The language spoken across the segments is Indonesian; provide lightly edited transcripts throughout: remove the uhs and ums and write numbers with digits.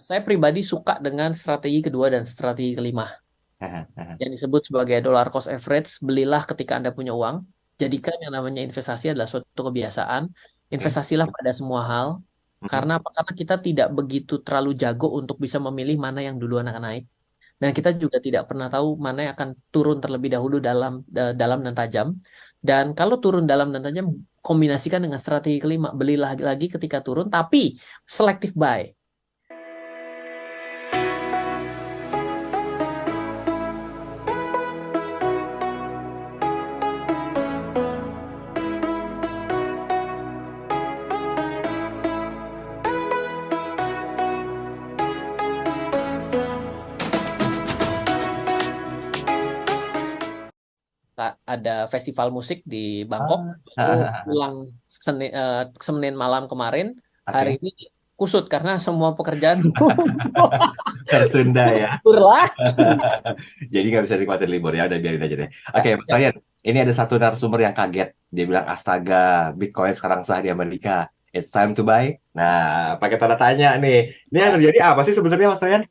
Saya pribadi suka dengan strategi kedua dan strategi kelima yang disebut sebagai dollar cost average. Belilah ketika Anda punya uang. Jadikan yang namanya investasi adalah suatu kebiasaan. Oke. Investasilah pada semua hal. Mhm. Karena apa? Karena kita tidak begitu terlalu jago untuk bisa memilih mana yang duluan akan naik. Dan kita juga tidak pernah tahu mana yang akan turun terlebih dahulu dalam dan tajam. Dan kalau turun dalam dan tajam, kombinasikan dengan strategi kelima. Belilah lagi ketika turun, tapi selective buy. Ada festival musik di Bangkok, lalu Ah, pulang Senin malam kemarin, hari Oke. ini kusut karena semua pekerjaan Tertunda ya. libur lagi. Jadi nggak bisa nikmatin libur ya, udah biarin aja deh. Oke, Ya, Mas siap. Ryan, ini ada satu narasumber yang kaget. Dia bilang, astaga, Bitcoin sekarang sah di Amerika. It's time to buy. Nah, pakai tanda tanya nih. Ini yang Ya. terjadi apa sih sebenarnya, Mas Ryan?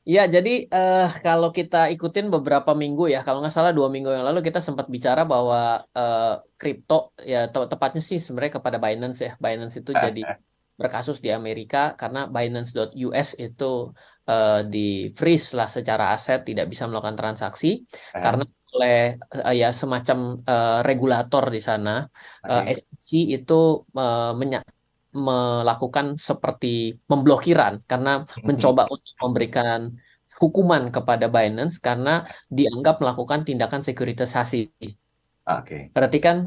Iya, jadi kalau kita ikutin beberapa minggu ya, kalau nggak salah 2 minggu yang lalu kita sempat bicara bahwa eh, kripto ya tepatnya sih sebenarnya kepada Binance ya. Binance itu jadi berkasus di Amerika karena Binance.US itu di freeze lah secara aset, tidak bisa melakukan transaksi Ah, karena oleh ya semacam regulator di sana, Oke. SEC itu melakukan seperti memblokiran karena mencoba untuk memberikan hukuman kepada Binance karena dianggap melakukan tindakan sekuritisasi. Oke. Berarti kan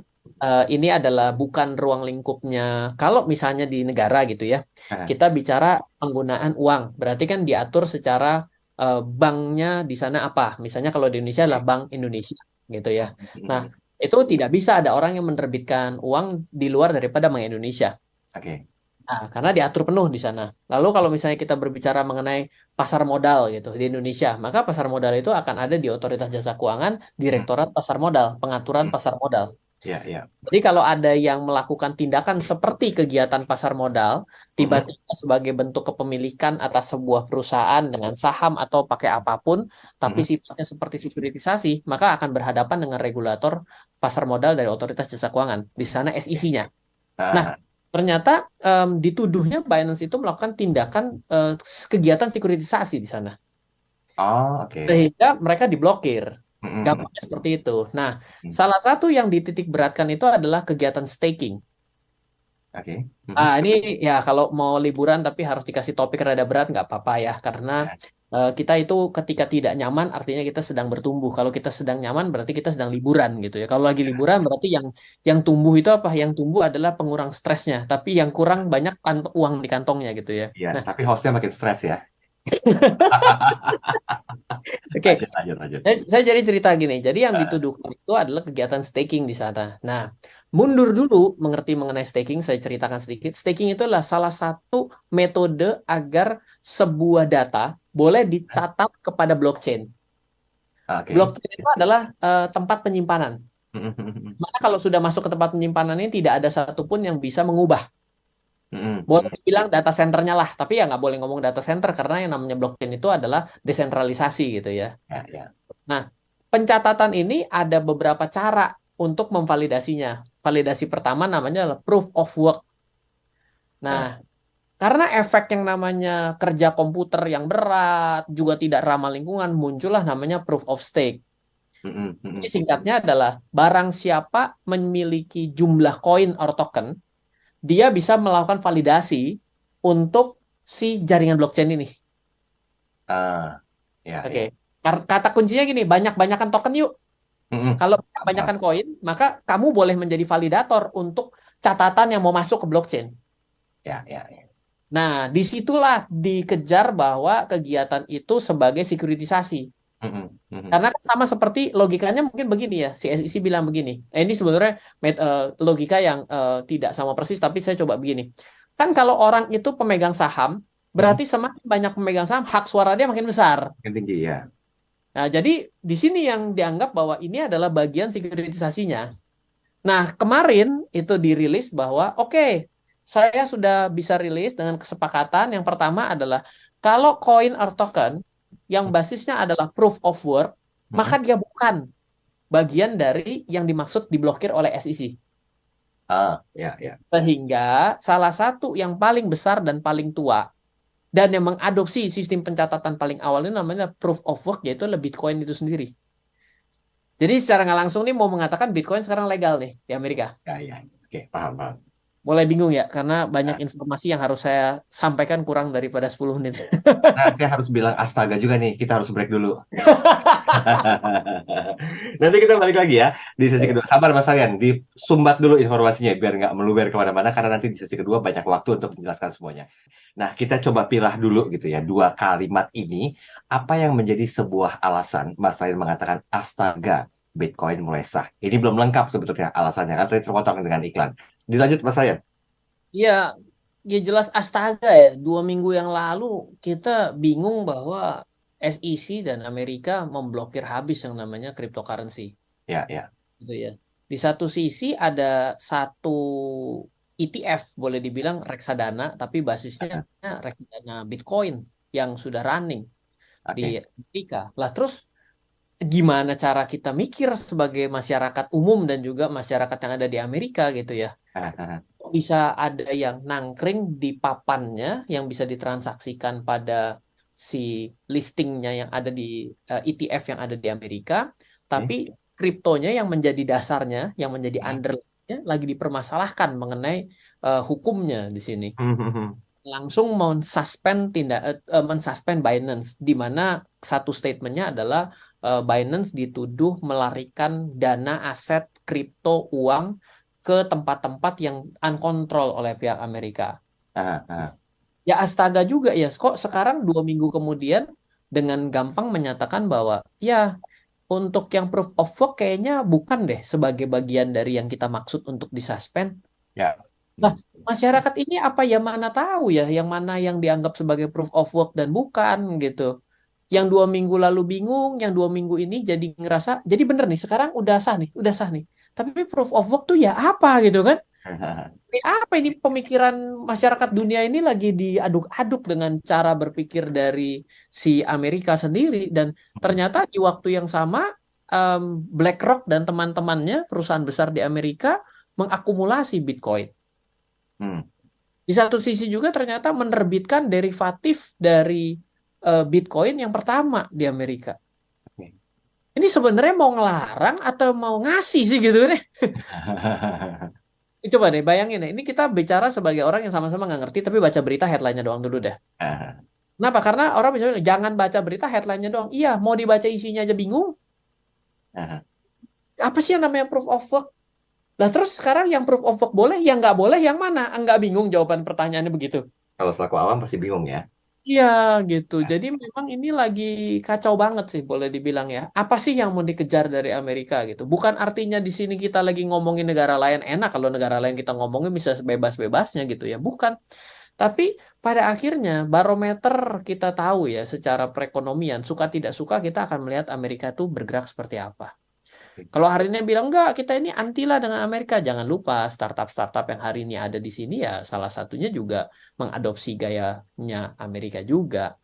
ini adalah bukan ruang lingkupnya. Kalau misalnya di negara gitu ya, Ah, kita bicara penggunaan uang. Berarti kan diatur secara banknya di sana apa. Misalnya kalau di Indonesia adalah Oke. Bank Indonesia gitu ya. Nah, itu tidak bisa ada orang yang menerbitkan uang di luar daripada Bank Indonesia. Oke. Nah, karena diatur penuh di sana. Lalu kalau misalnya kita berbicara mengenai pasar modal gitu di Indonesia, maka pasar modal itu akan ada di Otoritas Jasa Keuangan, Direktorat Pasar Modal, Pengaturan Pasar Modal. Ya, ya. Jadi kalau ada yang melakukan tindakan seperti kegiatan pasar modal, tiba-tiba sebagai bentuk kepemilikan atas sebuah perusahaan dengan saham atau pakai apapun, tapi sifatnya seperti sekuritisasi, maka akan berhadapan dengan regulator pasar modal dari Otoritas Jasa Keuangan. Di sana Oke. SEC-nya. Nah, Ah, ternyata dituduhnya Binance itu melakukan tindakan kegiatan sekuritisasi di sana. Oh, oke. Sehingga mereka diblokir. Gampangnya seperti itu. Nah, salah satu yang dititik beratkan itu adalah kegiatan staking. Oke. Ini ya kalau mau liburan tapi harus dikasih topik rada berat nggak apa-apa ya. Karena kita itu ketika tidak nyaman artinya kita sedang bertumbuh. Kalau kita sedang nyaman berarti kita sedang liburan gitu ya. Kalau lagi liburan berarti yang tumbuh itu apa? Yang tumbuh adalah pengurang stresnya. Tapi yang kurang banyak uang di kantongnya gitu ya. Ya, Nah, tapi hostnya makin stres ya. oke. Lanjut, lanjut, lanjut. Saya jadi cerita gini. Jadi yang Ah, dituduhkan itu adalah kegiatan staking di sana. Nah, mundur dulu mengerti mengenai staking, saya ceritakan sedikit. Staking itu adalah salah satu metode agar sebuah data boleh dicatat kepada blockchain. Oke. Blockchain itu adalah tempat penyimpanan. Maka kalau sudah masuk ke tempat penyimpanan ini tidak ada satupun yang bisa mengubah. Boleh dibilang data centernya lah, tapi ya nggak boleh ngomong data center karena yang namanya blockchain itu adalah desentralisasi gitu ya. Ya, ya. Nah, pencatatan ini ada beberapa cara untuk memvalidasinya. Validasi pertama namanya adalah proof of work. Nah, Ah, karena efek yang namanya kerja komputer yang berat, juga tidak ramah lingkungan, muncullah namanya proof of stake. Jadi singkatnya adalah barang siapa memiliki jumlah koin or token, dia bisa melakukan validasi untuk si jaringan blockchain ini. ya, Oke. ya. Kata kuncinya gini, banyak-banyakan token yuk. Kalau Paham. banyak-banyakan koin, maka kamu boleh menjadi validator untuk catatan yang mau masuk ke blockchain. Ya, ya, ya. Nah, disitulah dikejar bahwa kegiatan itu sebagai sekuritisasi. Karena kan sama seperti logikanya mungkin begini ya, si SEC bilang begini. Ini sebenarnya logika yang tidak sama persis, tapi saya coba begini. Kan kalau orang itu pemegang saham, berarti semakin banyak pemegang saham, hak suara dia makin besar. Yang tinggi ya. Nah, jadi di sini yang dianggap bahwa ini adalah bagian sekuritisasinya. Nah, kemarin itu dirilis bahwa oke, saya sudah bisa rilis dengan kesepakatan. Yang pertama adalah Kalau koin or token yang basisnya adalah proof of work, maka dia bukan bagian dari yang dimaksud diblokir oleh SEC. Ya, ya. Sehingga salah satu yang paling besar dan paling tua dan yang mengadopsi sistem pencatatan paling awal ini namanya proof of work, yaitu Bitcoin itu sendiri. Jadi secara nggak langsung nih mau mengatakan Bitcoin sekarang legal nih di Amerika. Ya, ya. Oke, paham, paham. Mulai bingung ya, karena banyak informasi yang harus saya sampaikan kurang daripada 10 menit. Nah, saya harus bilang astaga juga nih. Kita harus break dulu. Nanti kita balik lagi ya di sesi kedua. Sabar Mas Alian, disumbat dulu informasinya biar nggak meluber kemana-mana karena nanti di sesi kedua banyak waktu untuk menjelaskan semuanya. Nah, kita coba pilah dulu gitu ya, dua kalimat ini. Apa yang menjadi sebuah alasan Mas Alian mengatakan astaga, Bitcoin mulai sah. Ini belum lengkap sebetulnya alasannya, kan tadi terpotong dengan iklan. Dilanjut Mas Alian. Ya, ya jelas astaga ya. 2 minggu yang lalu kita bingung bahwa SEC dan Amerika memblokir habis yang namanya cryptocurrency. Ya, ya. Gitu ya. Di satu sisi ada satu ETF, boleh dibilang reksadana, tapi basisnya reksadana Bitcoin yang sudah running di Oke. Amerika. Lah terus gimana cara kita mikir sebagai masyarakat umum dan juga masyarakat yang ada di Amerika gitu ya? Bisa ada yang nangkring di papannya yang bisa ditransaksikan pada si listingnya yang ada di ETF yang ada di Amerika, tapi kriptonya yang menjadi dasarnya, yang menjadi underlyingnya lagi dipermasalahkan mengenai hukumnya di sini. Langsung mensuspend Binance, di mana satu statementnya adalah Binance dituduh melarikan dana aset kripto uang ke tempat-tempat yang uncontrol oleh pihak Amerika. Ya astaga juga ya, kok sekarang 2 minggu kemudian dengan gampang menyatakan bahwa ya untuk yang proof of work kayaknya bukan deh sebagai bagian dari yang kita maksud untuk disuspend. Ya. Nah, masyarakat ini apa ya mana tahu ya yang mana yang dianggap sebagai proof of work dan bukan gitu. Yang 2 minggu lalu bingung, yang 2 minggu ini jadi ngerasa, jadi bener nih sekarang udah sah nih, udah sah nih. Tapi proof of work tuh ya apa gitu kan? Ini apa ini pemikiran masyarakat dunia ini lagi diaduk-aduk dengan cara berpikir dari si Amerika sendiri dan ternyata di waktu yang sama BlackRock dan teman-temannya perusahaan besar di Amerika mengakumulasi Bitcoin. Di satu sisi juga ternyata menerbitkan derivatif dari Bitcoin yang pertama di Amerika. Ini sebenarnya mau ngelarang atau mau ngasih sih gitu deh. Coba deh bayangin ya, ini kita bicara sebagai orang yang sama-sama nggak ngerti tapi baca berita headline-nya doang dulu deh. Kenapa? Karena orang bisa bilang, jangan baca berita headline-nya doang. Iya, mau dibaca isinya aja bingung. Apa sih yang namanya proof of work? Lah terus sekarang yang proof of work boleh, yang nggak boleh yang mana? Nggak bingung jawaban pertanyaannya begitu. Kalau selaku awam pasti bingung ya. Iya gitu. Jadi memang ini lagi kacau banget sih boleh dibilang ya. Apa sih yang mau dikejar dari Amerika gitu? Bukan artinya di sini kita lagi ngomongin negara lain enak kalau negara lain kita ngomongin bisa bebas-bebasnya gitu ya. Bukan. Tapi pada akhirnya barometer kita tahu ya secara perekonomian suka tidak suka kita akan melihat Amerika tuh bergerak seperti apa. Kalau hari ini bilang enggak, kita ini anti lah dengan Amerika. Jangan lupa startup-startup yang hari ini ada di sini ya salah satunya juga mengadopsi gayanya Amerika juga.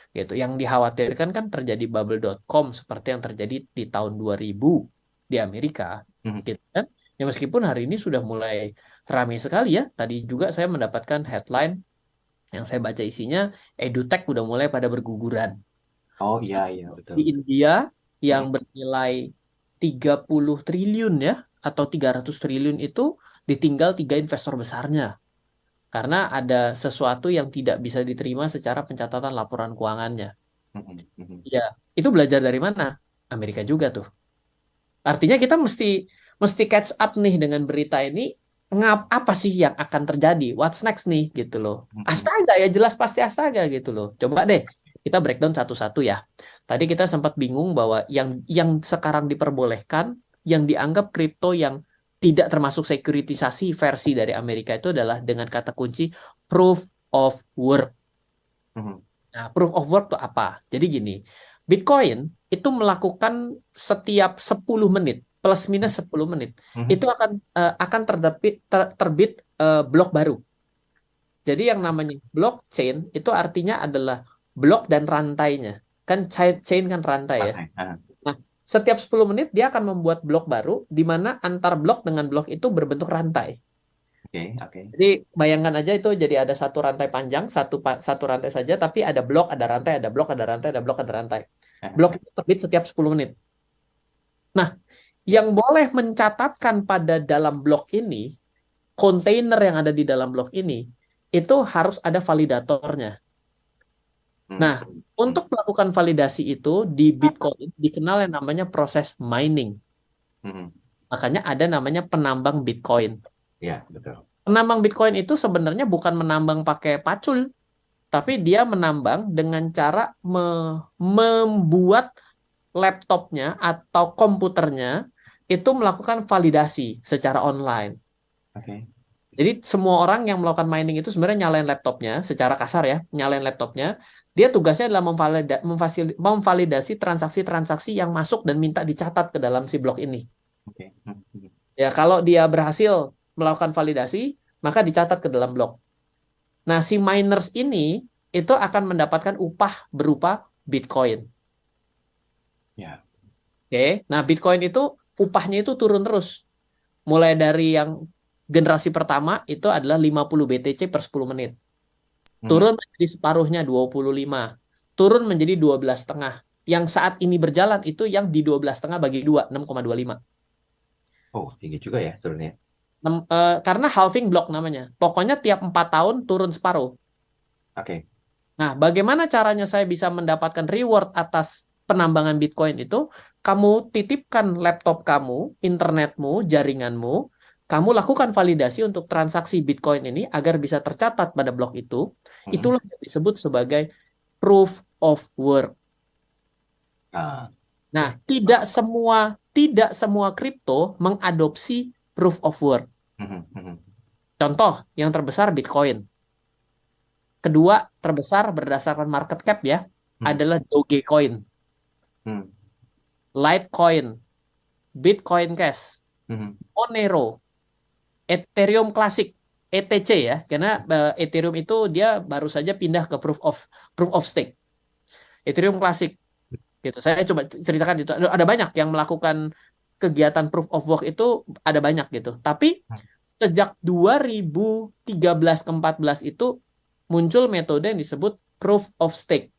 Gitu. Yang dikhawatirkan kan terjadi bubble.com seperti yang terjadi di tahun 2000 di Amerika. Gitu kan? Ya meskipun hari ini sudah mulai ramai sekali ya. Tadi juga saya mendapatkan headline yang saya baca isinya, EduTech udah mulai pada berguguran. Oh iya, iya betul. Di India yang bernilai 30 triliun ya, atau 300 triliun itu ditinggal 3 investor besarnya. Karena ada sesuatu yang tidak bisa diterima secara pencatatan laporan keuangannya. Ya, itu belajar dari mana? Amerika juga tuh. Artinya kita mesti catch up nih dengan berita ini. Apa sih yang akan terjadi? What's next nih gitu loh. Astaga ya jelas pasti astaga gitu loh. Coba deh kita breakdown satu-satu ya. Tadi kita sempat bingung bahwa yang sekarang diperbolehkan, yang dianggap kripto yang tidak termasuk sekuritisasi versi dari Amerika itu adalah dengan kata kunci proof of work. Nah, proof of work itu apa? Jadi gini, Bitcoin itu melakukan setiap 10 menit, plus minus 10 menit, itu akan terbit blok baru. Jadi yang namanya blockchain itu artinya adalah blok dan rantainya. Kan chain kan rantai ya. Oke. Nah, setiap 10 menit dia akan membuat blok baru di mana antar blok dengan blok itu berbentuk rantai. Oke. Jadi bayangkan aja itu jadi ada satu rantai panjang, satu rantai saja, tapi ada blok, ada rantai, ada blok, ada rantai, ada blok, ada rantai. Blok itu terbit setiap 10 menit. Nah, yang boleh mencatatkan pada dalam blok ini, kontainer yang ada di dalam blok ini, itu harus ada validatornya. Nah, untuk melakukan validasi itu di Bitcoin dikenal yang namanya proses mining. Makanya ada namanya penambang Bitcoin. Ya, betul. Penambang Bitcoin itu sebenarnya bukan menambang pakai pacul, tapi dia menambang dengan cara membuat laptopnya atau komputernya itu melakukan validasi secara online. Oke. Jadi semua orang yang melakukan mining itu sebenarnya nyalain laptopnya, secara kasar ya, nyalain laptopnya. Dia tugasnya adalah memvalidasi transaksi-transaksi yang masuk dan minta dicatat ke dalam si blok ini. Oke. Ya, kalau dia berhasil melakukan validasi, maka dicatat ke dalam blok. Nah, si miners ini itu akan mendapatkan upah berupa Bitcoin. Ya. Oke, nah Bitcoin itu upahnya itu turun terus. Mulai dari yang generasi pertama itu adalah 50 BTC per 10 menit. Turun menjadi separuhnya 25. Turun menjadi 12,5. Yang saat ini berjalan itu yang di 12,5 bagi 2, 6,25. Oh, tinggi juga ya turunnya. Karena halving block namanya. Pokoknya tiap 4 tahun turun separuh. Oke. Nah, bagaimana caranya saya bisa mendapatkan reward atas penambangan Bitcoin itu? Kamu titipkan laptop kamu, internetmu, jaringanmu, kamu lakukan validasi untuk transaksi Bitcoin ini agar bisa tercatat pada blok itu. Itulah yang disebut sebagai proof of work. Nah, tidak semua kripto mengadopsi proof of work. Contoh yang terbesar Bitcoin. Kedua terbesar berdasarkan market cap ya adalah Dogecoin, Litecoin, Bitcoin Cash, Monero, Ethereum Classic, ETC ya, karena Ethereum itu dia baru saja pindah ke proof of stake. Ethereum Classic, gitu. Saya coba ceritakan itu. Ada banyak yang melakukan kegiatan proof of work itu ada banyak gitu. Tapi sejak 2013 ke 14 itu muncul metode yang disebut proof of stake.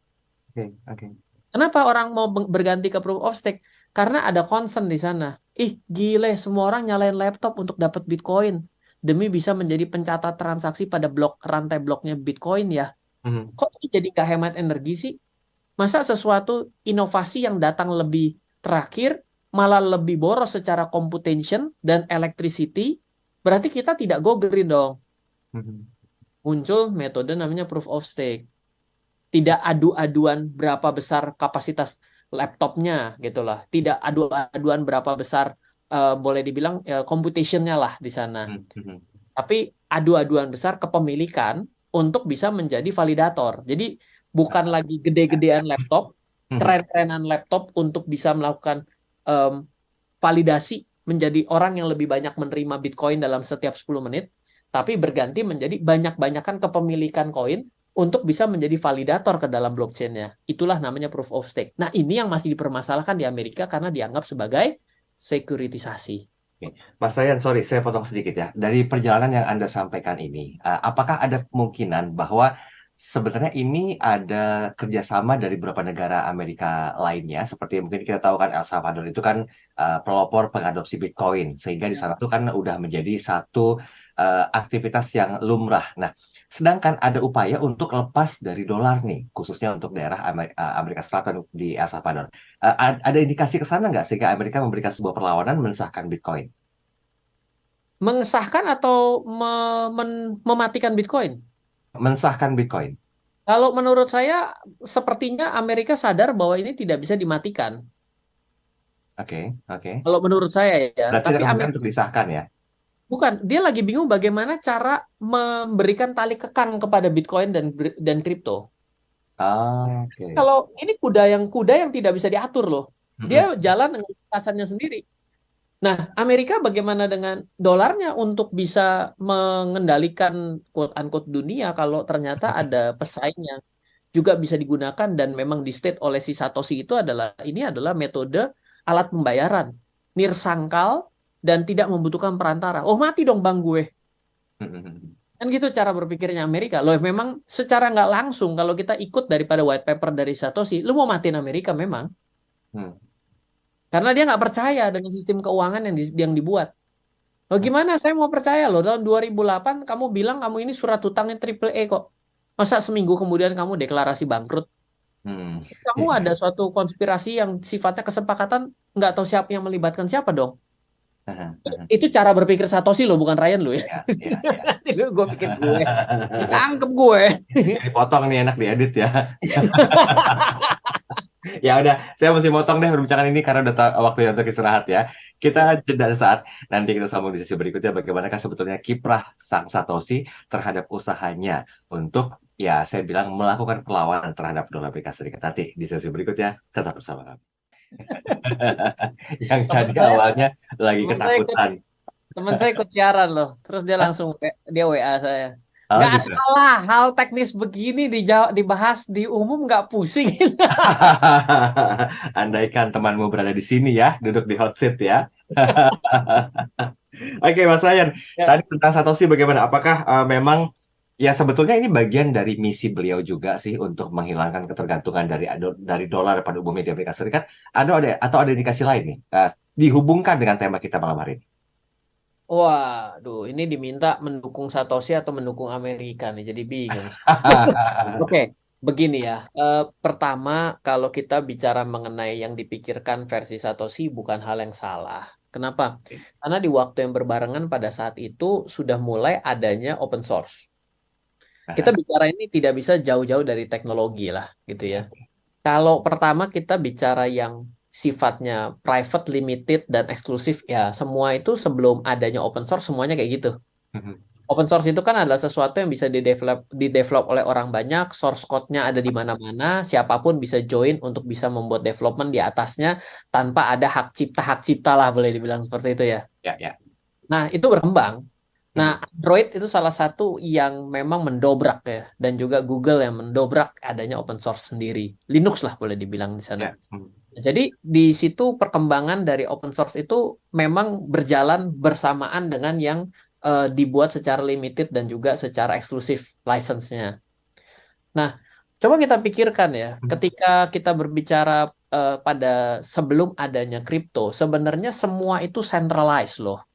Oke. Kenapa orang mau berganti ke proof of stake? Karena ada concern di sana. Ih, gile, semua orang nyalain laptop untuk dapat Bitcoin demi bisa menjadi pencatat transaksi pada blok rantai bloknya Bitcoin ya. Kok ini jadi nggak hemat energi sih? Masa sesuatu inovasi yang datang lebih terakhir malah lebih boros secara computation dan electricity? Berarti kita tidak go green dong. Muncul metode namanya proof of stake. Tidak adu-aduan berapa besar kapasitas laptopnya gitu lah. Tidak adu-aduan berapa besar boleh dibilang computationnya lah di sana. Tapi adu-aduan besar kepemilikan untuk bisa menjadi validator. Jadi bukan lagi gede-gedean laptop, keren-kerenan laptop untuk bisa melakukan validasi menjadi orang yang lebih banyak menerima Bitcoin dalam setiap 10 menit, tapi berganti menjadi banyak-banyakan kepemilikan koin untuk bisa menjadi validator ke dalam blockchain-nya. Itulah namanya proof of stake. Nah, ini yang masih dipermasalahkan di Amerika karena dianggap sebagai sekuritisasi. Mas Ryan, sorry, saya potong sedikit ya. Dari perjalanan yang Anda sampaikan ini, apakah ada kemungkinan bahwa sebenarnya ini ada kerjasama dari beberapa negara Amerika lainnya, seperti mungkin kita tahu kan El Salvador itu kan pelopor pengadopsi Bitcoin, sehingga di sana tuh kan udah menjadi satu aktivitas yang lumrah. Nah, sedangkan ada upaya untuk lepas dari dolar nih, khususnya untuk daerah Amerika Selatan di El Salvador. Ada indikasi ke sana nggak sehingga Amerika memberikan sebuah perlawanan mensahkan Bitcoin? Mengesahkan atau mematikan Bitcoin? Mensahkan Bitcoin. Kalau menurut saya, sepertinya Amerika sadar bahwa ini tidak bisa dimatikan. Oke. Kalau menurut saya ya, Berarti ada tapi kemungkinan Amerika untuk disahkan ya? bukan, dia lagi bingung bagaimana cara memberikan tali kekang kepada Bitcoin dan kripto. Oke. Kalau ini kuda yang tidak bisa diatur loh. Dia jalan dengan lintasannya sendiri. Nah, Amerika bagaimana dengan dolarnya untuk bisa mengendalikan quote unquote dunia kalau ternyata ada pesaingnya. juga bisa digunakan dan memang di state oleh si Satoshi itu adalah ini adalah metode alat pembayaran nirsangkal dan tidak membutuhkan perantara. Oh mati dong bang gue. Kan gitu cara berpikirnya Amerika. Loh memang secara nggak langsung kalau kita ikut daripada white paper dari Satoshi, lu mau matiin Amerika memang. Karena dia nggak percaya dengan sistem keuangan yang dibuat. Loh gimana saya mau percaya loh tahun 2008 kamu bilang kamu ini surat hutangnya triple E kok. Masa seminggu kemudian kamu deklarasi bangkrut? Kamu ada suatu konspirasi yang sifatnya kesepakatan nggak tahu siapa yang melibatkan siapa dong. Itu cara berpikir Satoshi loh, bukan Ryan lo ya. Nanti lu gue pikir gue. Ditangkep gue. Dipotong nih enak diedit ya. Ya udah, saya mesti motong deh perbincangan ini karena udah waktunya untuk istirahat ya. Kita jeda sesaat, nanti kita sambung di sesi berikutnya bagaimanakah sebetulnya kiprah sang Satoshi terhadap usahanya untuk ya saya bilang melakukan perlawanan terhadap dolar Amerika Serikat. Nanti di sesi berikutnya tetap bersama kami. Yang tadi awalnya lagi ketakutan. Teman saya ikut siaran loh, terus dia langsung dia WA saya. Oh, Nggak gitu. salah, hal teknis begini dibahas di umum nggak pusing. Andaikan temanmu berada di sini ya, duduk di hot seat ya. Oke, Mas Ryan, Ya. tadi tentang Satoshi bagaimana? Apakah memang ya sebetulnya ini bagian dari misi beliau juga sih untuk menghilangkan ketergantungan dari dolar pada umumnya di Amerika Serikat? Atau ada indikasi lain nih dihubungkan dengan tema kita malam hari ini? Waduh, ini diminta mendukung Satoshi atau mendukung Amerika nih, jadi bingung. Oke, begini ya. Pertama, kalau kita bicara mengenai yang dipikirkan versi Satoshi bukan hal yang salah. Kenapa? Karena di waktu yang berbarengan pada saat itu sudah mulai adanya open source. Kita bicara ini tidak bisa jauh-jauh dari teknologi lah, gitu ya. Kalau pertama kita bicara yang sifatnya private, limited, dan eksklusif, ya semua itu sebelum adanya open source semuanya kayak gitu. Open source itu kan adalah sesuatu yang bisa didevelop oleh orang banyak, source code-nya ada di mana-mana, siapapun bisa join untuk bisa membuat development di atasnya tanpa ada hak cipta lah boleh dibilang seperti itu ya. Ya. Nah, itu berkembang. Nah, Android itu salah satu yang memang mendobrak ya, dan juga Google yang mendobrak adanya open source sendiri. Linux lah boleh dibilang di sana. Jadi di situ perkembangan dari open source itu memang berjalan bersamaan dengan yang dibuat secara limited dan juga secara eksklusif license-nya. Nah, coba kita pikirkan ya, ketika kita berbicara pada sebelum adanya kripto, sebenarnya semua itu centralized loh.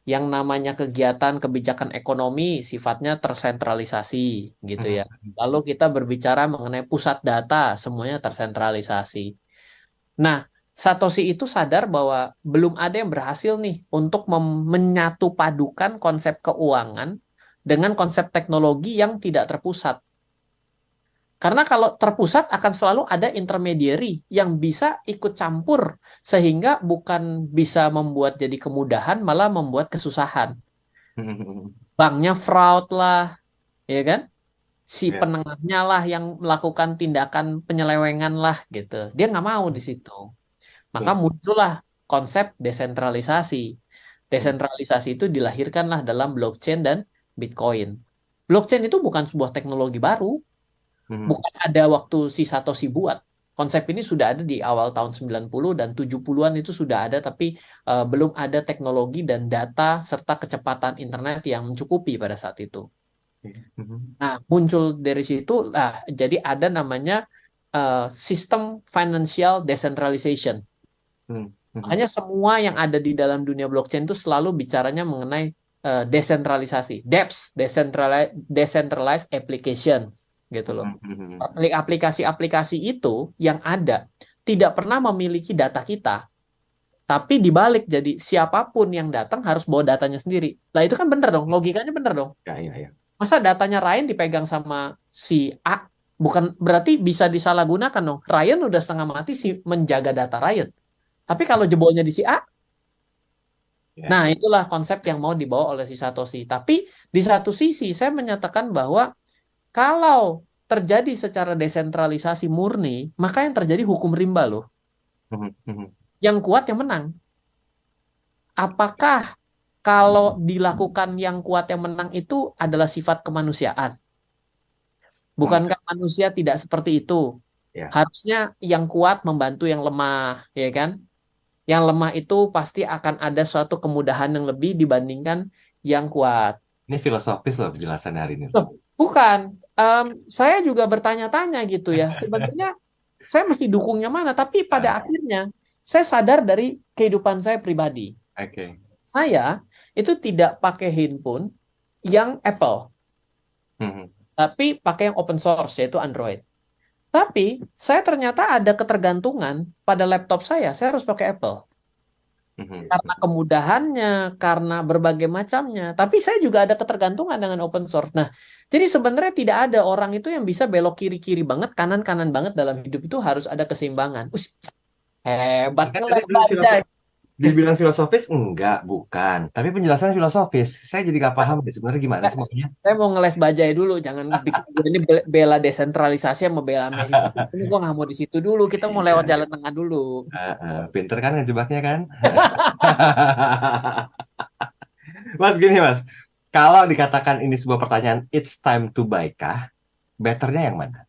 Yang namanya kegiatan kebijakan ekonomi sifatnya tersentralisasi gitu ya. Lalu kita berbicara mengenai pusat data, semuanya tersentralisasi. Nah, Satoshi itu sadar bahwa belum ada yang berhasil nih untuk menyatu padukan konsep keuangan dengan konsep teknologi yang tidak terpusat. Karena kalau terpusat akan selalu ada intermediary yang bisa ikut campur sehingga bukan bisa membuat jadi kemudahan malah membuat kesusahan. Banknya fraud lah, ya kan? Si penengahnya lah yang melakukan tindakan penyelewengan lah gitu. Dia nggak mau di situ. Maka muncullah konsep desentralisasi. Desentralisasi itu dilahirkanlah dalam blockchain dan Bitcoin. Blockchain itu bukan sebuah teknologi baru. Bukan ada waktu si Satoshi buat. Konsep ini sudah ada di awal tahun 90 dan 70-an itu sudah ada, tapi belum ada teknologi dan data serta kecepatan internet yang mencukupi pada saat itu. Nah, muncul dari situ, jadi ada namanya sistem financial decentralization. Makanya semua yang ada di dalam dunia blockchain itu selalu bicaranya mengenai desentralisasi, DEPS, decentralized application, gitu loh. Aplikasi-aplikasi itu yang ada tidak pernah memiliki data kita, tapi dibalik jadi siapapun yang datang harus bawa datanya sendiri. Lah itu kan bener dong, logikanya bener dong. Ya. Masa datanya Ryan dipegang sama si A, bukan berarti bisa disalahgunakan dong. Ryan udah setengah mati sih menjaga data Ryan. Tapi kalau jebolnya di si A, nah itulah konsep yang mau dibawa oleh si Satoshi. Tapi di satu sisi saya menyatakan bahwa kalau terjadi secara desentralisasi murni, maka yang terjadi hukum rimba loh. Yang kuat yang menang. Apakah kalau dilakukan yang kuat yang menang itu adalah sifat kemanusiaan? Bukankah manusia tidak seperti itu? Ya. Harusnya yang kuat membantu yang lemah, ya kan? Yang lemah itu pasti akan ada suatu kemudahan yang lebih dibandingkan yang kuat. Ini filosofis loh penjelasan hari ini. Loh, bukan. Saya juga bertanya-tanya gitu ya. Sebenarnya saya mesti dukungnya mana? Tapi pada Ah, akhirnya saya sadar dari kehidupan saya pribadi. Oke. Saya itu tidak pakai handphone yang Apple, Mhm. tapi pakai yang open source yaitu Android. Tapi saya ternyata ada ketergantungan pada laptop saya harus pakai Apple. Mhm. Karena kemudahannya, karena berbagai macamnya. Tapi saya juga ada ketergantungan dengan open source. Nah, jadi sebenarnya tidak ada orang itu yang bisa belok kiri-kiri banget, kanan-kanan banget dalam hidup itu harus ada keseimbangan. Hebat Kan tadi ngeles dulu bajai. dibilang filosofis enggak, bukan. Tapi penjelasan filosofis. Saya jadi nggak paham deh sebenarnya gimana Nggak, sih maksudnya. saya mau ngeles bajai dulu, jangan bikin gue ini bela desentralisasi sama bela Amerika. Ini gue nggak mau di situ dulu, kita mau lewat Iya. jalan tengah dulu. Pinter kan ngejebaknya kan? Mas gini mas, kalau dikatakan ini sebuah pertanyaan, it's time to buy kah? Betternya yang mana?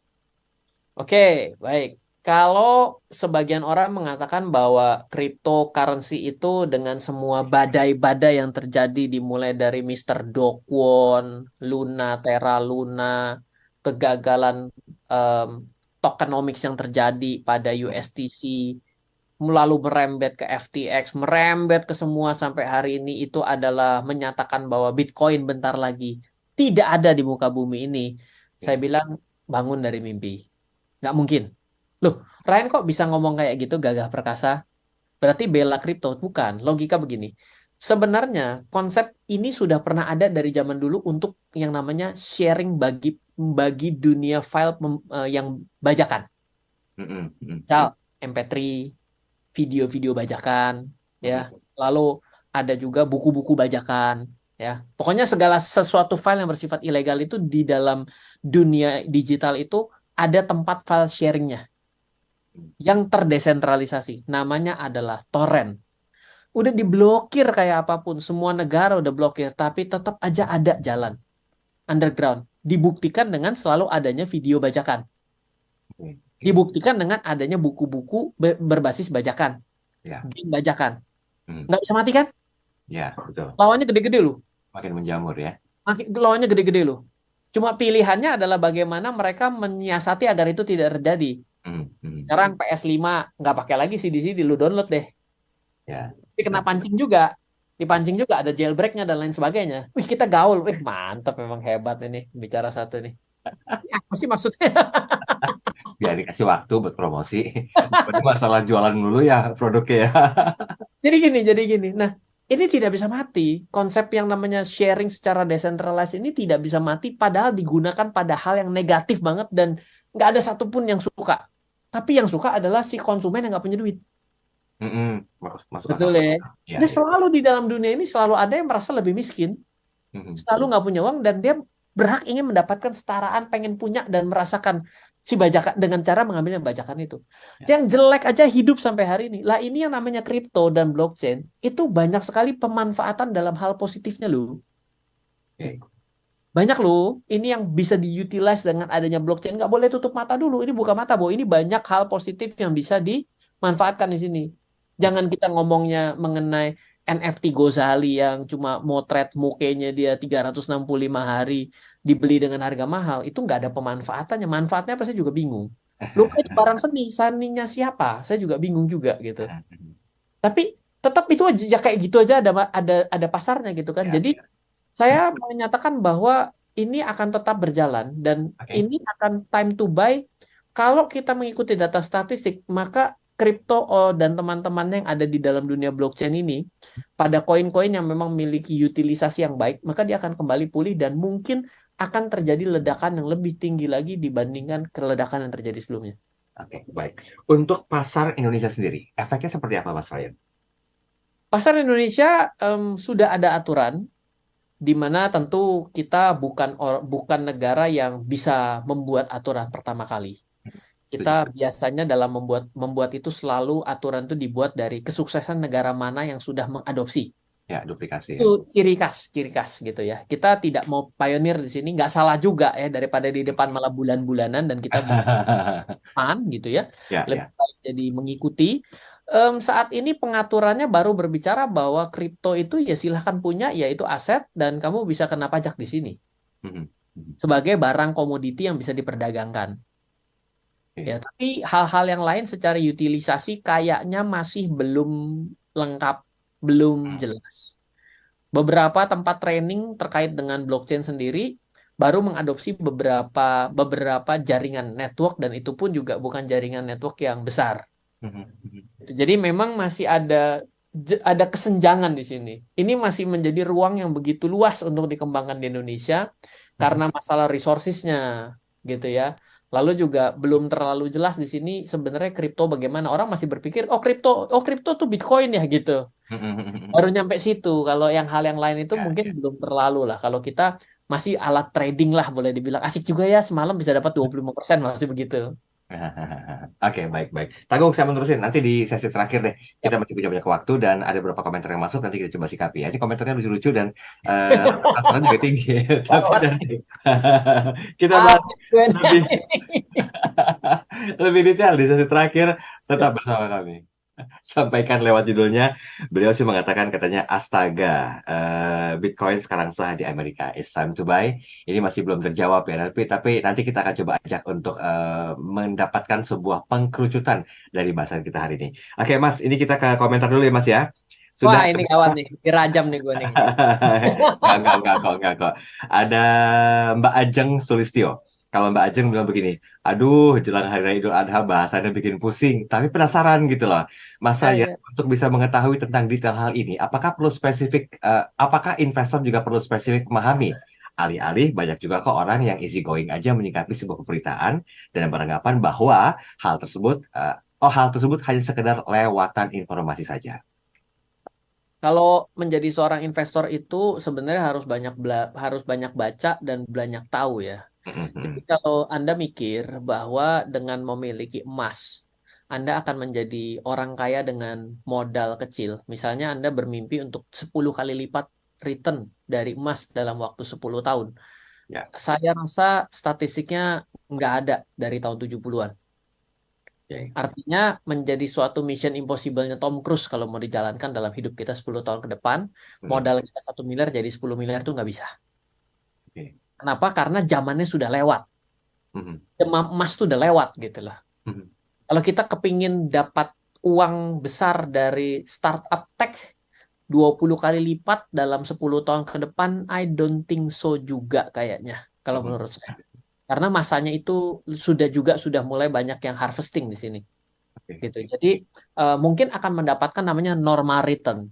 Oke, baik. Kalau sebagian orang mengatakan bahwa cryptocurrency itu dengan semua badai-badai yang terjadi dimulai dari Mister Do Kwon, Luna, Terra Luna, kegagalan em, tokenomics yang terjadi pada USTC, lalu merembet ke FTX, merembet ke semua sampai hari ini itu adalah menyatakan bahwa Bitcoin bentar lagi tidak ada di muka bumi ini. Saya bilang bangun dari mimpi. Nggak mungkin. Loh, Ryan kok bisa ngomong kayak gitu gagah perkasa? Berarti bela kripto. Bukan. Logika begini. Sebenarnya konsep ini sudah pernah ada dari zaman dulu untuk yang namanya sharing bagi bagi dunia file yang bajakan. Mm-mm, Misal mm-mm, MP3, video-video bajakan, ya. mm-mm. Lalu ada juga buku-buku bajakan, ya. Pokoknya segala sesuatu file yang bersifat ilegal itu di dalam dunia digital itu ada tempat file sharingnya yang terdesentralisasi. Namanya adalah torrent. Udah diblokir kayak apapun, semua negara udah blokir, tapi tetap aja ada jalan underground. Dibuktikan dengan selalu adanya video bajakan. Oke. Dibuktikan dengan adanya buku-buku berbasis bajakan, Ya, game bajakan. mm, Nggak bisa mati kan? ya betul. Lawannya gede-gede loh. Makin menjamur ya. Lawannya gede-gede loh. Cuma pilihannya adalah bagaimana mereka menyiasati agar itu tidak terjadi. Mm, mm, Sekarang PS5 nggak pakai lagi CD-CD, lu download deh. ya, Tapi kena pancing juga. Dipancing juga ada jailbreaknya dan lain sebagainya. Wih kita gaul. Wih mantap memang hebat ini bicara satu nih. Ini apa sih maksudnya? biar dikasih waktu buat promosi. Berarti masalah jualan dulu ya produknya ya. Jadi gini. Nah, ini tidak bisa mati. Konsep yang namanya sharing secara desentralized ini tidak bisa mati padahal digunakan pada hal yang negatif banget dan nggak ada satupun yang suka. Tapi yang suka adalah si konsumen yang nggak punya duit. Mm-mm, masuk Betul akal. ya. Ya, Jadi ya. selalu di dalam dunia ini selalu ada yang merasa lebih miskin, Mhm. selalu nggak punya uang dan dia berhak ingin mendapatkan setaraan, pengen punya dan merasakan si bajakan dengan cara mengambil yang bajakan itu. Ya. Yang jelek aja hidup sampai hari ini. Lah ini yang namanya kripto dan blockchain itu banyak sekali pemanfaatan dalam hal positifnya loh. Oke. Banyak loh. Ini yang bisa diutilize dengan adanya blockchain. Nggak boleh tutup mata dulu. Ini buka mata bahwa ini banyak hal positif yang bisa dimanfaatkan di sini. Jangan kita ngomongnya mengenai NFT Gozali yang cuma motret mukanya dia 365 hari dibeli dengan harga mahal. Itu nggak ada pemanfaatannya. Manfaatnya apa saya juga bingung. Lu kan itu barang seni. Seninya siapa? Saya juga bingung juga gitu. Tapi tetap itu aja ya kayak gitu aja ada pasarnya gitu kan. Ya, Jadi ya. saya menyatakan bahwa ini akan tetap berjalan dan Oke. ini akan time to buy. Kalau kita mengikuti data statistik, maka kripto dan teman-teman yang ada di dalam dunia blockchain ini, pada koin-koin yang memang memiliki utilisasi yang baik, maka dia akan kembali pulih dan mungkin akan terjadi ledakan yang lebih tinggi lagi dibandingkan keledakan yang terjadi sebelumnya. Oke, baik. Untuk pasar Indonesia sendiri, efeknya seperti apa, Mas Ryan? Pasar Indonesia sudah ada aturan di mana tentu kita bukan negara yang bisa membuat aturan pertama kali. Kita Setuju. biasanya dalam membuat membuat itu selalu aturan itu dibuat dari kesuksesan negara mana yang sudah mengadopsi. Ya, duplikasi Itu ya. ciri khas gitu ya. Kita tidak mau pionir di sini, nggak salah juga ya, daripada di depan malah bulan-bulanan dan kita bukan gitu ya. Ya, Lebih ya. baik jadi mengikuti. Saat ini pengaturannya baru berbicara bahwa kripto itu ya silahkan punya, yaitu aset dan kamu bisa kena pajak di sini Mhm, mhm. sebagai barang komoditi yang bisa diperdagangkan. Ya, Oke. tapi hal-hal yang lain secara utilisasi kayaknya masih belum lengkap, belum Hmm, jelas. Beberapa tempat training terkait dengan blockchain sendiri baru mengadopsi beberapa beberapa jaringan network dan itu pun juga bukan jaringan network yang besar. mhm, mhm. Jadi memang masih ada kesenjangan di sini. Ini masih menjadi ruang yang begitu luas untuk dikembangkan di Indonesia Mhm. karena masalah resourcesnya gitu ya. Lalu juga belum terlalu jelas di sini sebenarnya kripto bagaimana. Orang masih berpikir oh kripto tuh Bitcoin ya gitu. Mhm, mhm, mhm. Baru nyampe situ. Kalau yang hal yang lain itu Ya, mungkin ya. belum terlalu lah. Kalau kita masih alat trading lah boleh dibilang asik juga ya semalam bisa dapat 25% masih begitu. Oke, baik, baik. Tanggung, saya menerusin. Nanti di sesi terakhir deh. Kita Yap. masih punya banyak waktu dan ada beberapa komentar yang masuk. Nanti kita coba sikapi ya. Ini komentarnya lucu-lucu dan rasa juga tinggi. Tapi Lewat. nanti kita bahas Asik gue nih. lebih lebih detail di sesi terakhir. Tetap bersama kami. Sampaikan lewat judulnya, beliau sih mengatakan katanya astaga, Bitcoin sekarang sah di Amerika, it's time to buy. Ini masih belum terjawab ya, tapi nanti kita akan coba ajak untuk mendapatkan sebuah pengkerucutan dari bahasan kita hari ini. Oke Mas, ini kita ke komentar dulu ya Mas ya. Sudah Wah ada ini berapa? gawat nih. Dirajam nih gue nih. Enggak kok. Ada Mbak Ajeng Sulistyo. Kalau Mbak Ajeng bilang begini, aduh jelang Hari Raya Idul Adha bahasannya bikin pusing, tapi penasaran gitu loh. Mas Ya, saya ya. untuk bisa mengetahui tentang detail hal ini, apakah investor juga perlu spesifik memahami? Alih-alih banyak juga kok orang yang easy going aja menyikapi sebuah pemberitaan dan beranggapan bahwa hal tersebut hanya sekedar lewatan informasi saja. Kalau menjadi seorang investor itu sebenarnya harus banyak baca dan banyak tahu ya. Jadi kalau Anda mikir bahwa dengan memiliki emas, Anda akan menjadi orang kaya dengan modal kecil. Misalnya Anda bermimpi untuk 10 kali lipat return dari emas dalam waktu 10 tahun. Ya, Saya rasa statistiknya nggak ada dari tahun 70-an. oke. Artinya menjadi suatu mission impossible-nya Tom Cruise kalau mau dijalankan dalam hidup kita 10 tahun ke depan, Hmm, modal kita 1 miliar jadi 10 miliar itu nggak bisa. oke. Kenapa? Karena zamannya sudah lewat. Mhm, Demam emas itu udah lewat gitu lah. mhm. Kalau kita kepingin dapat uang besar dari startup tech 20 kali lipat dalam 10 tahun ke depan, I don't think so juga kayaknya. Kalau Mhm. menurut saya. Karena masanya itu sudah mulai banyak yang harvesting di sini. Oke. Gitu. Jadi mungkin akan mendapatkan namanya normal return.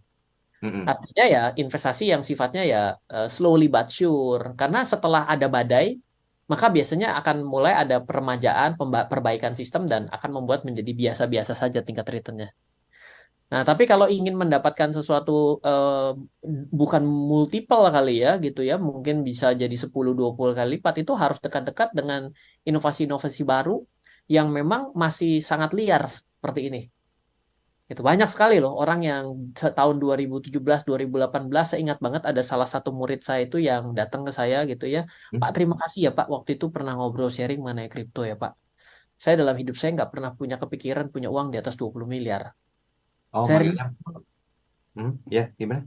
Mhm. Artinya ya investasi yang sifatnya ya slowly but sure. Karena setelah ada badai, maka biasanya akan mulai ada peremajaan, perbaikan sistem dan akan membuat menjadi biasa-biasa saja tingkat returnnya. Nah, tapi kalau ingin mendapatkan sesuatu bukan multiple kali ya gitu ya, mungkin bisa jadi 10-20 kali lipat itu harus dekat-dekat dengan inovasi-inovasi baru yang memang masih sangat liar seperti ini. Itu banyak sekali loh orang yang tahun 2017, 2018 saya ingat banget ada salah satu murid saya itu yang datang ke saya gitu ya. Pak, terima kasih ya Pak waktu itu pernah ngobrol sharing mengenai kripto ya Pak. Saya dalam hidup saya nggak pernah punya kepikiran punya uang di atas 20 miliar. Oh, Saya rindu. manggilnya. Ya, gimana?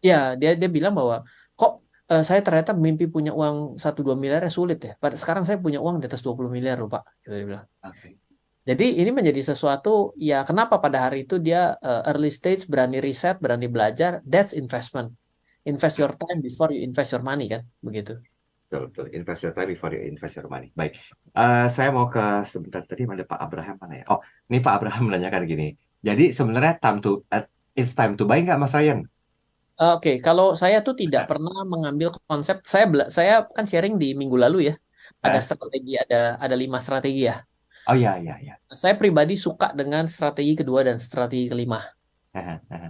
Ya, dia bilang bahwa kok saya ternyata mimpi punya uang 1-2 miliar sulit ya. Pada sekarang saya punya uang di atas 20 miliar loh Pak. Gitu dia bilang. Oke. Jadi ini menjadi sesuatu ya kenapa pada hari itu dia early stage berani riset, berani belajar, that's investment. Invest your time before you invest your money kan, begitu. Betul, betul. Invest your time before you invest your money. Baik. Saya mau ke sebentar tadi ada Pak Abraham mana ya? Oh, ini Pak Abraham menanyakan gini. Jadi sebenarnya it's time to buy nggak Mas Ryan? Oke, kalau saya tuh tidak pernah mengambil konsep saya kan sharing di minggu lalu ya. Ada Eh, strategi, ada 5 strategi ya. oh ya, ya, ya. Saya pribadi suka dengan strategi kedua dan strategi kelima.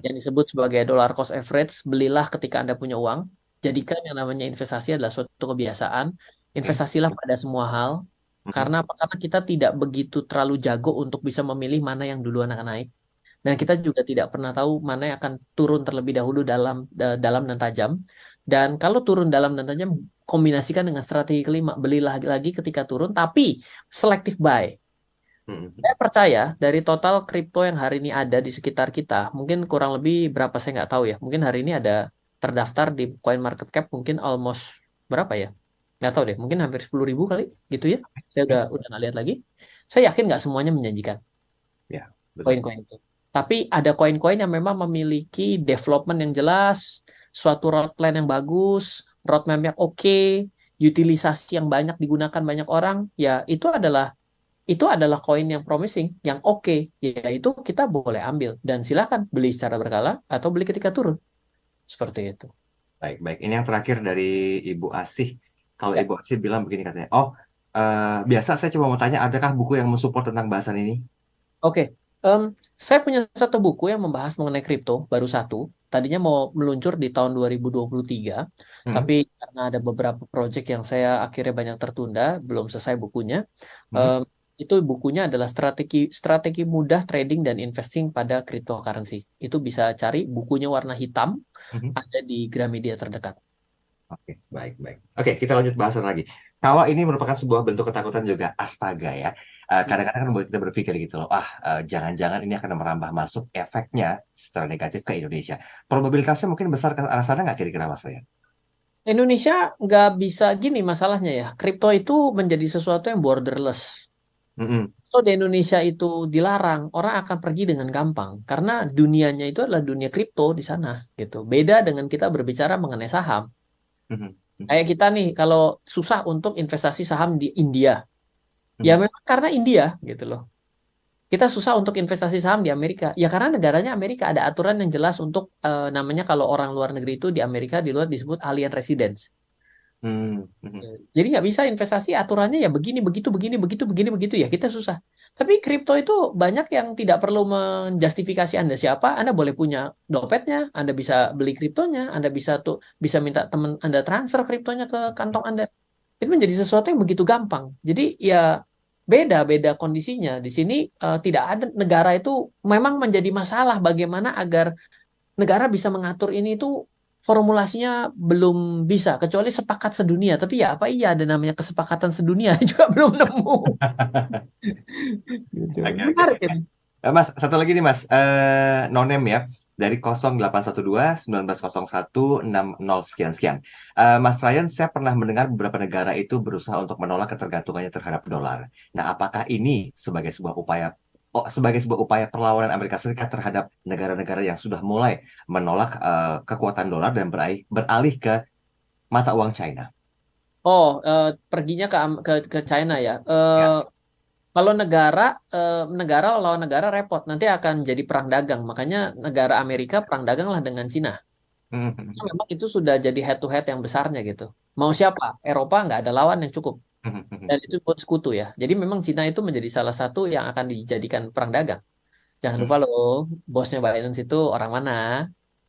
Yang disebut sebagai dollar cost average, belilah ketika Anda punya uang. Jadikan yang namanya investasi adalah suatu kebiasaan. Oke. Investasilah pada semua hal. Mhm. Karena apa? Karena kita tidak begitu terlalu jago untuk bisa memilih mana yang duluan akan naik. Dan kita juga tidak pernah tahu mana yang akan turun terlebih dahulu dalam dan tajam. Dan kalau turun dalam dan tajam, kombinasikan dengan strategi kelima, beli lagi ketika turun, tapi selective buy. Saya percaya dari total kripto yang hari ini ada di sekitar kita, mungkin kurang lebih berapa saya nggak tahu ya. Mungkin hari ini ada terdaftar di Coin Market Cap mungkin almost berapa ya? Nggak tahu deh, mungkin hampir 10.000 kali gitu ya. Saya udah nggak lihat lagi. Saya yakin nggak semuanya menjanjikan Ya, betul. koin-koin itu. Tapi ada koin-koin yang memang memiliki development yang jelas, suatu road plan yang bagus, roadmap yang oke, utilisasi yang banyak digunakan banyak orang, ya itu adalah koin yang promising, yang oke, yaitu kita boleh ambil dan silakan beli secara berkala atau beli ketika turun. Seperti itu. Baik, baik. Ini yang terakhir dari Ibu Asih. Kalau Ya. Ibu Asih bilang begini katanya, oh, biasa saya cuma mau tanya, adakah buku yang mensupport tentang bahasan ini? Oke. Em, saya punya satu buku yang membahas mengenai kripto, baru satu. Tadinya mau meluncur di tahun 2023, Hmm, tapi karena ada beberapa project yang saya akhirnya banyak tertunda, belum selesai bukunya. hmm, Em, itu bukunya adalah strategi strategi mudah trading dan investing pada cryptocurrency. Itu bisa cari bukunya warna hitam, hmm. ada di Gramedia terdekat. Oke, baik, baik. Oke, kita lanjut bahasan lagi. Kalau ini merupakan sebuah bentuk ketakutan juga, astaga ya. Kadang-kadang kan membuat kita berpikir gitu loh, jangan-jangan ini akan merambah masuk efeknya secara negatif ke Indonesia. Probabilitasnya mungkin besar ke arah sana nggak kira-kira Mas Ryan? Indonesia nggak bisa gini masalahnya ya. Kripto itu menjadi sesuatu yang borderless. Mm-mm. Kalau di Indonesia itu dilarang, orang akan pergi dengan gampang karena dunianya itu adalah dunia kripto di sana gitu. Beda dengan kita berbicara mengenai saham. Mhm, mhm, Kayak kita nih kalau susah untuk investasi saham di India, ya mhm. memang karena India gitu loh. Kita susah untuk investasi saham di Amerika, ya karena negaranya Amerika ada aturan yang jelas untuk namanya kalau orang luar negeri itu di Amerika di luar disebut alien residence. Hmm, mhm. Jadi nggak bisa investasi aturannya ya begini, begitu, begini, begitu, begini, begitu ya kita susah. Tapi kripto itu banyak yang tidak perlu menjustifikasi Anda siapa, Anda boleh punya dompetnya, Anda bisa beli kriptonya, Anda bisa minta teman Anda transfer kriptonya ke kantong Anda. Itu menjadi sesuatu yang begitu gampang. Jadi ya beda-beda kondisinya. Di sini tidak ada negara itu memang menjadi masalah bagaimana agar negara bisa mengatur ini itu formulasinya belum bisa kecuali sepakat sedunia. Tapi ya apa iya ada namanya kesepakatan sedunia juga belum nemu. Gitu. Oke, oke. Menarik ini. Mas, satu lagi nih Mas, nonem ya, dari 0812 1901 60 sekian-sekian. Mas Ryan, saya pernah mendengar beberapa negara itu berusaha untuk menolak ketergantungannya terhadap dolar. Nah, apakah ini sebagai sebuah upaya perlawanan Amerika Serikat terhadap negara-negara yang sudah mulai menolak kekuatan dolar dan beralih ke mata uang China? Oh, perginya ke China ya. Ya. Kalau negara lawan negara repot, nanti akan jadi perang dagang. Makanya negara Amerika perang dagang lah dengan Cina. Karena memang itu sudah jadi head to head yang besarnya gitu. Mau siapa? Eropa nggak ada lawan yang cukup. Dan itu buat sekutu ya. Jadi memang Cina itu menjadi salah satu yang akan dijadikan perang dagang. Jangan lupa loh, bosnya Biden itu orang mana?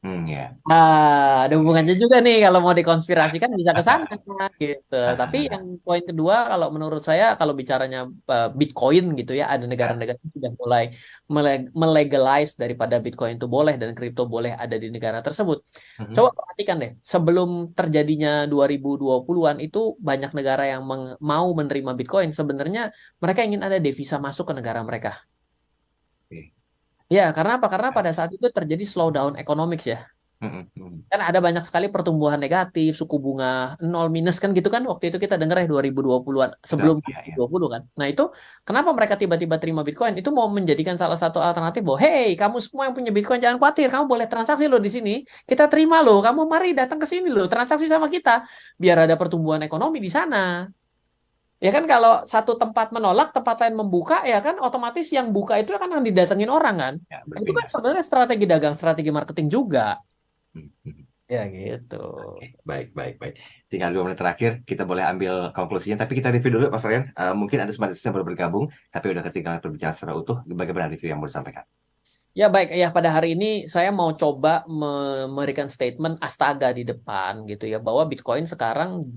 Ya. Nah, ada hubungannya juga nih kalau mau dikonspirasikan bisa ke sana gitu. Tapi yang poin kedua kalau menurut saya kalau bicaranya Bitcoin gitu ya, ada negara-negara yang sudah mulai melegalize daripada Bitcoin itu boleh dan kripto boleh ada di negara tersebut. Coba perhatikan deh, sebelum terjadinya 2020-an itu banyak negara yang mau menerima Bitcoin. Sebenarnya mereka ingin ada devisa masuk ke negara mereka. Ya, karena apa? Karena pada saat itu terjadi slowdown economics ya. Kan ada banyak sekali pertumbuhan negatif, suku bunga nol minus kan gitu kan waktu itu kita dengar ya 2020-an Betul. sebelum Ya, ya. 2020 kan. Nah, itu kenapa mereka tiba-tiba terima Bitcoin? Itu mau menjadikan salah satu alternatif bahwa hey, kamu semua yang punya Bitcoin jangan khawatir, kamu boleh transaksi loh di sini. Kita terima loh, kamu mari datang ke sini loh, transaksi sama kita biar ada pertumbuhan ekonomi di sana. Ya kan kalau satu tempat menolak, tempat lain membuka, ya kan otomatis yang buka itu akan yang didatengin orang kan. Ya, Nah, itu kan berpindah. sebenarnya strategi dagang, strategi marketing juga. Hmm, hmm. Ya gitu. Oke, baik, baik, baik. Tinggal 2 menit terakhir, kita boleh ambil konklusinya. Tapi kita review dulu, Mas Ryan. Mungkin ada sebagian yang baru bergabung, tapi udah ketinggalan berbicara secara utuh. Bagaimana review yang mau disampaikan? Ya baik, ya pada hari ini saya mau coba memberikan statement astaga di depan gitu ya bahwa Bitcoin sekarang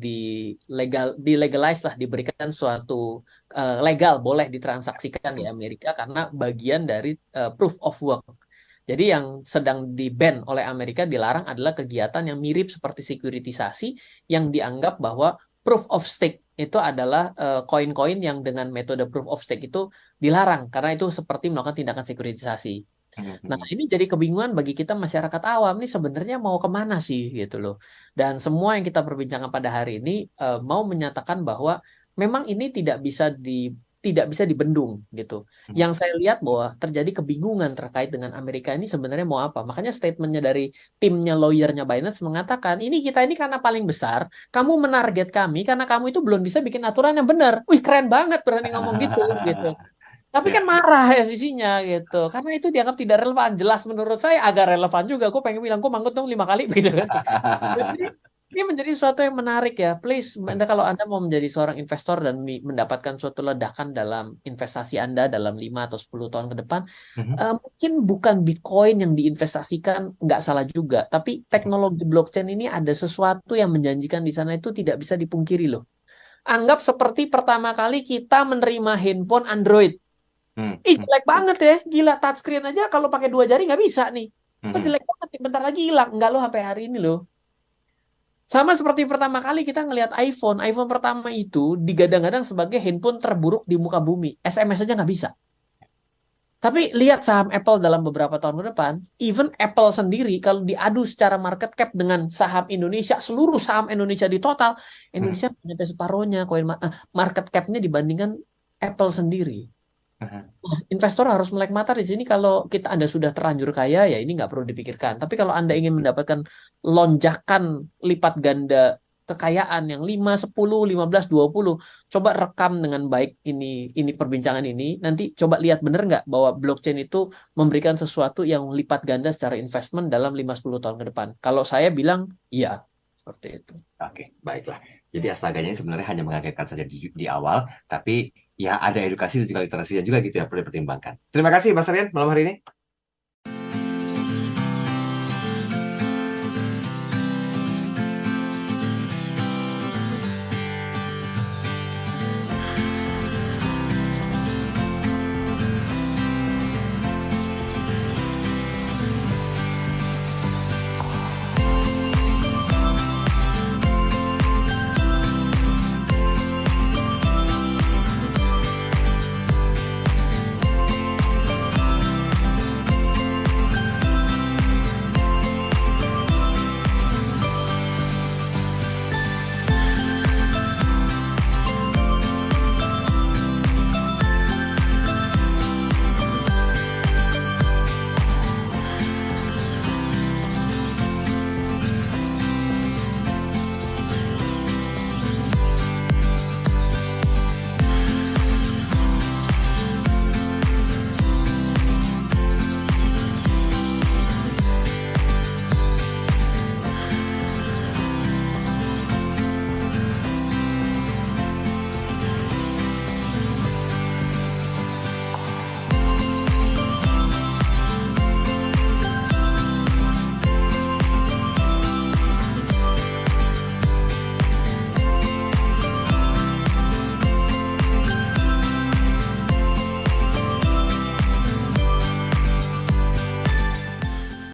dilegalize lah diberikan suatu legal boleh ditransaksikan di Amerika karena bagian dari proof of work. Jadi yang sedang di-ban oleh Amerika dilarang adalah kegiatan yang mirip seperti sekuritisasi yang dianggap bahwa proof of stake itu adalah koin-koin yang dengan metode proof of stake itu dilarang karena itu seperti melakukan tindakan sekuritisasi. Nah, ini jadi kebingungan bagi kita masyarakat awam nih sebenarnya mau kemana sih gitu loh. Dan semua yang kita perbincangkan pada hari ini mau menyatakan bahwa memang ini tidak bisa dibendung gitu. Yang saya lihat bahwa terjadi kebingungan terkait dengan Amerika ini sebenarnya mau apa. Makanya statementnya dari timnya lawyernya Binance mengatakan kita ini karena paling besar, kamu menarget kami karena kamu itu belum bisa bikin aturan yang benar. Wih keren banget berani ngomong gitu gitu. Tapi Ya. kan marah ya sisinya gitu. Karena itu dianggap tidak relevan. Jelas menurut saya agak relevan juga. Aku pengen bilang, aku manggut dong 5 kali gitu kan. Jadi ini menjadi sesuatu yang menarik ya. Please, kalau Anda mau menjadi seorang investor dan mendapatkan suatu ledakan dalam investasi Anda dalam 5 atau 10 tahun ke depan, mungkin bukan Bitcoin yang diinvestasikan, nggak salah juga. Tapi teknologi blockchain ini ada sesuatu yang menjanjikan di sana itu tidak bisa dipungkiri loh. Anggap seperti pertama kali kita menerima handphone Android. Jelek banget ya. Gila, touchscreen aja kalau pakai 2 jari nggak bisa nih. Itu jelek banget, bentar lagi hilang. Nggak loh sampai hari ini loh. Sama seperti pertama kali kita ngelihat iPhone. iPhone pertama itu digadang-gadang sebagai handphone terburuk di muka bumi. SMS aja nggak bisa. Tapi lihat saham Apple dalam beberapa tahun ke depan, even Apple sendiri kalau diadu secara market cap dengan saham Indonesia, seluruh saham Indonesia di total, Indonesia sampai separuhnya market cap-nya dibandingkan Apple sendiri. Investor harus melek mata di sini. Kalau Anda sudah terlanjur kaya, ya ini nggak perlu dipikirkan. Tapi kalau Anda ingin mendapatkan lonjakan lipat ganda kekayaan yang 5, 10, 15, 20, coba rekam dengan baik ini perbincangan ini. Nanti coba lihat benar nggak bahwa blockchain itu memberikan sesuatu yang lipat ganda secara investment dalam 5-10 tahun ke depan. Kalau saya bilang, iya. Seperti itu. Oke, baiklah. Jadi astaganya ini sebenarnya hanya mengagetkan saja di awal, tapi ya ada edukasi dan juga literasinya juga gitu ya perlu dipertimbangkan. Terima kasih Mas Rian malam hari ini.